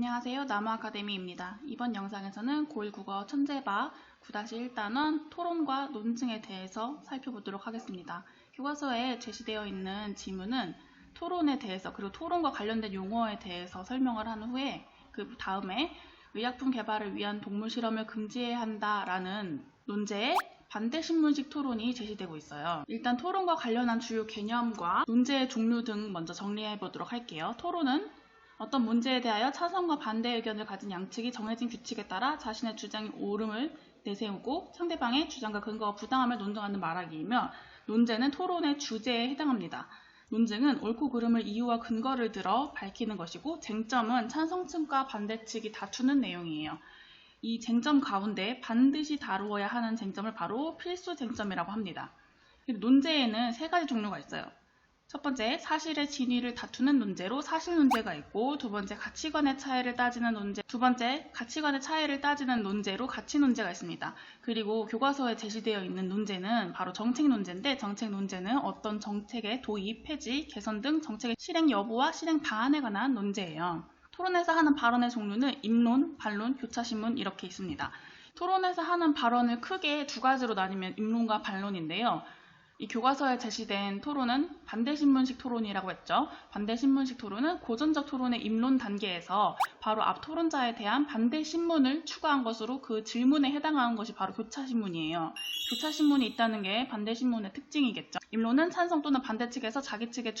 안녕하세요. 나무아카데미입니다. 이번 영상에서는 고1 국어 천재바 9-1단원 토론과 논증에 대해서 살펴보도록 하겠습니다. 교과서에 제시되어 있는 지문은 토론에 대해서 그리고 토론과 관련된 용어에 대해서 설명을 한 후에 그 다음에 의약품 개발을 위한 동물 실험을 금지해야 한다라는 논제에 반대 신문식 토론이 제시되고 있어요. 일단 토론과 관련한 주요 개념과 논제의 종류 등 먼저 정리해 보도록 할게요. 토론은 어떤 문제에 대하여 찬성과 반대 의견을 가진 양측이 정해진 규칙에 따라 자신의 주장이 옳음을 내세우고 상대방의 주장과 근거와 부당함을 논증하는 말하기이며, 논제는 토론의 주제에 해당합니다. 논증은 옳고 그름을 이유와 근거를 들어 밝히는 것이고, 쟁점은 찬성층과 반대측이 다투는 내용이에요. 이 쟁점 가운데 반드시 다루어야 하는 쟁점을 바로 필수 쟁점이라고 합니다. 논제에는 세 가지 종류가 있어요. 첫 번째, 사실의 진위를 다투는 논제로 사실 논제가 있고, 두 번째, 가치관의 차이를 따지는 논제, 두 번째, 가치관의 차이를 따지는 논제로 가치 논제가 있습니다. 그리고 교과서에 제시되어 있는 논제는 바로 정책 논제인데, 정책 논제는 어떤 정책의 도입, 폐지, 개선 등 정책의 실행 여부와 실행 방안에 관한 논제예요. 토론에서 하는 발언의 종류는 입론, 반론, 교차신문 이렇게 있습니다. 토론에서 하는 발언을 크게 두 가지로 나뉘면 입론과 반론인데요. 이 교과서에 제시된 토론은 반대신문식 토론이라고 했죠. 반대신문식 토론은 고전적 토론의 입론 단계에서 바로 앞 토론자에 대한 반대신문을 추가한 것으로 그 질문에 해당하는 것이 바로 교차신문이에요. 교차신문이 있다는 게 반대신문의 특징이겠죠. 입론은 찬성 또는 반대 측에서 자기 측의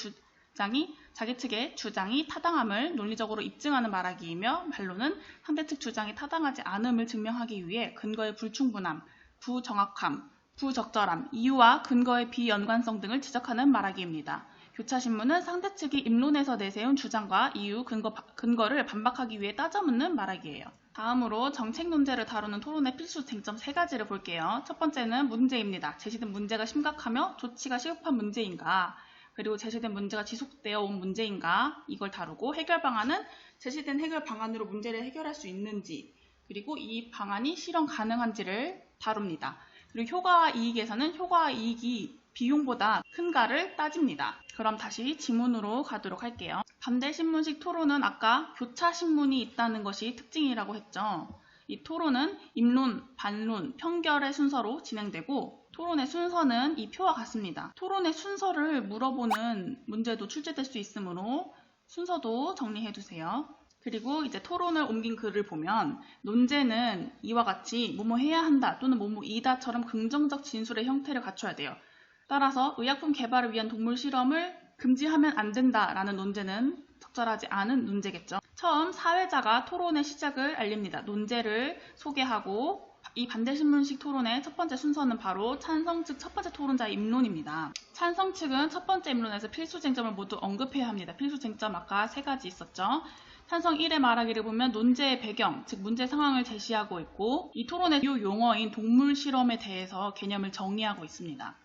주장이 타당함을 논리적으로 입증하는 말하기이며, 반론은 상대측 주장이 타당하지 않음을 증명하기 위해 근거의 불충분함, 부정확함, 부적절함, 이유와 근거의 비연관성 등을 지적하는 말하기입니다. 교차신문은 상대측이 입론에서 내세운 주장과 이유, 근거를 반박하기 위해 따져묻는 말하기예요. 다음으로 정책 논제를 다루는 토론의 필수 쟁점 세 가지를 볼게요. 첫 번째는 문제입니다. 제시된 문제가 심각하며 조치가 시급한 문제인가, 그리고 제시된 문제가 지속되어 온 문제인가, 이걸 다루고, 해결 방안은 제시된 해결 방안으로 문제를 해결할 수 있는지, 그리고 이 방안이 실현 가능한지를 다룹니다. 그리고 효과와 이익에서는 효과와 이익이 비용보다 큰가를 따집니다. 그럼 다시 지문으로 가도록 할게요. 반대신문식 토론은 아까 교차신문이 있다는 것이 특징이라고 했죠. 이 토론은 입론, 반론, 편결의 순서로 진행되고, 토론의 순서는 이 표와 같습니다. 토론의 순서를 물어보는 문제도 출제될 수 있으므로 순서도 정리해두세요. 그리고 이제 토론을 옮긴 글을 보면, 논제는 이와 같이 뭐뭐 해야 한다 또는 뭐뭐이다처럼 긍정적 진술의 형태를 갖춰야 돼요. 따라서 의약품 개발을 위한 동물 실험을 금지하면 안 된다라는 논제는 적절하지 않은 논제겠죠. 처음 사회자가 토론의 시작을 알립니다. 논제를 소개하고, 이 반대신문식 토론의 첫 번째 순서는 바로 찬성 측 첫 번째 토론자의 입론입니다. 찬성 측은 첫 번째 입론에서 필수 쟁점을 모두 언급해야 합니다. 필수 쟁점 아까 세 가지 있었죠. 찬성 1의 말하기를 보면 논제의 배경, 즉 문제 상황을 제시하고 있고, 이 토론의 주요 용어인 동물 실험에 대해서 개념을 정의하고 있습니다.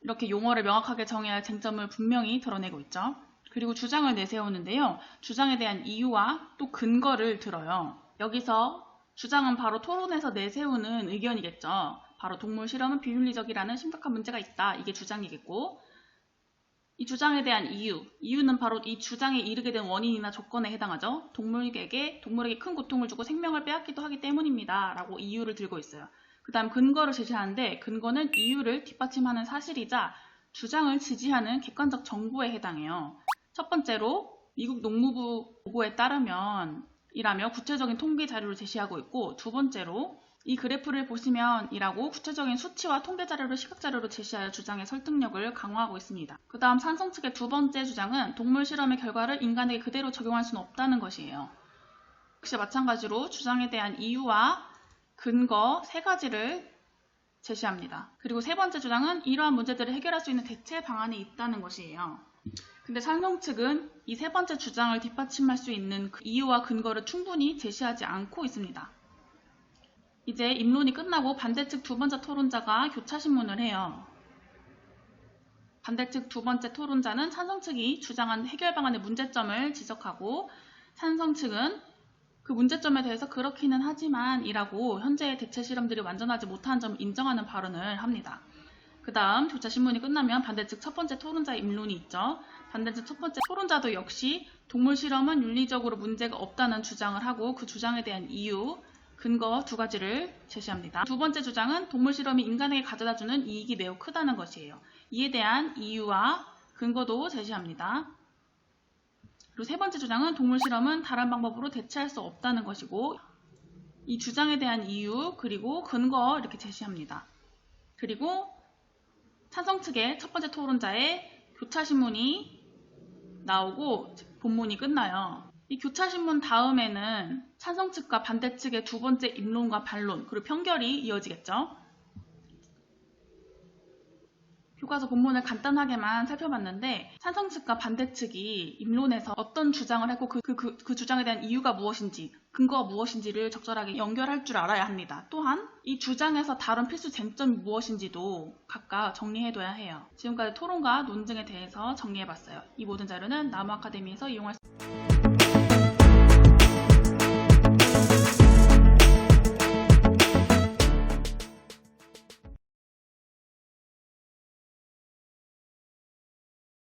이렇게 용어를 명확하게 정해야 할 쟁점을 분명히 드러내고 있죠. 그리고 주장을 내세우는데요. 주장에 대한 이유와 또 근거를 들어요. 여기서 주장은 바로 토론에서 내세우는 의견이겠죠. 바로 동물 실험은 비윤리적이라는 심각한 문제가 있다. 이게 주장이겠고, 이 주장에 대한 이유는 바로 이 주장에 이르게 된 원인이나 조건에 해당하죠. 동물에게 큰 고통을 주고 생명을 빼앗기도 하기 때문입니다. 라고 이유를 들고 있어요. 그 다음 근거를 제시하는데, 근거는 이유를 뒷받침하는 사실이자 주장을 지지하는 객관적 정보에 해당해요. 첫 번째로 미국 농무부 보고에 따르면 이라며 구체적인 통계 자료를 제시하고 있고, 두 번째로 이 그래프를 보시면 이라고 구체적인 수치와 통계 자료를 시각 자료로 제시하여 주장의 설득력을 강화하고 있습니다. 그 다음 찬성 측의 두 번째 주장은 동물 실험의 결과를 인간에게 그대로 적용할 수는 없다는 것이에요. 역시 마찬가지로 주장에 대한 이유와 근거 세 가지를 제시합니다. 그리고 세 번째 주장은 이러한 문제들을 해결할 수 있는 대체 방안이 있다는 것이에요. 근데 찬성 측은 이 세 번째 주장을 뒷받침할 수 있는 이유와 근거를 충분히 제시하지 않고 있습니다. 이제 입론이 끝나고 반대측 두 번째 토론자가 교차신문을 해요. 반대측 두 번째 토론자는 찬성 측이 주장한 해결 방안의 문제점을 지적하고, 찬성 측은 그 문제점에 대해서 그렇기는 하지만 이라고 현재의 대체 실험들이 완전하지 못한 점을 인정하는 발언을 합니다. 그 다음 교차 신문이 끝나면 반대측 첫 번째 토론자의 입론이 있죠. 반대측 첫 번째 토론자도 역시 동물 실험은 윤리적으로 문제가 없다는 주장을 하고 그 주장에 대한 이유, 근거 두 가지를 제시합니다. 두 번째 주장은 동물 실험이 인간에게 가져다주는 이익이 매우 크다는 것이에요. 이에 대한 이유와 근거도 제시합니다. 그리고 세 번째 주장은 동물 실험은 다른 방법으로 대체할 수 없다는 것이고 이 주장에 대한 이유 그리고 근거 이렇게 제시합니다. 그리고 찬성 측의 첫 번째 토론자의 교차신문이 나오고 본문이 끝나요. 이 교차신문 다음에는 찬성 측과 반대 측의 두 번째 입론과 반론 그리고 편결이 이어지겠죠. 교과서 본문을 간단하게만 살펴봤는데 찬성 측과 반대 측이 입론에서 어떤 주장을 했고 그 주장에 대한 이유가 무엇인지 근거가 무엇인지를 적절하게 연결할 줄 알아야 합니다. 또한 이 주장에서 다룬 필수 쟁점이 무엇인지도 각각 정리해둬야 해요. 지금까지 토론과 논증에 대해서 정리해봤어요. 이 모든 자료는 나무 아카데미에서 이용할 수 있습니다.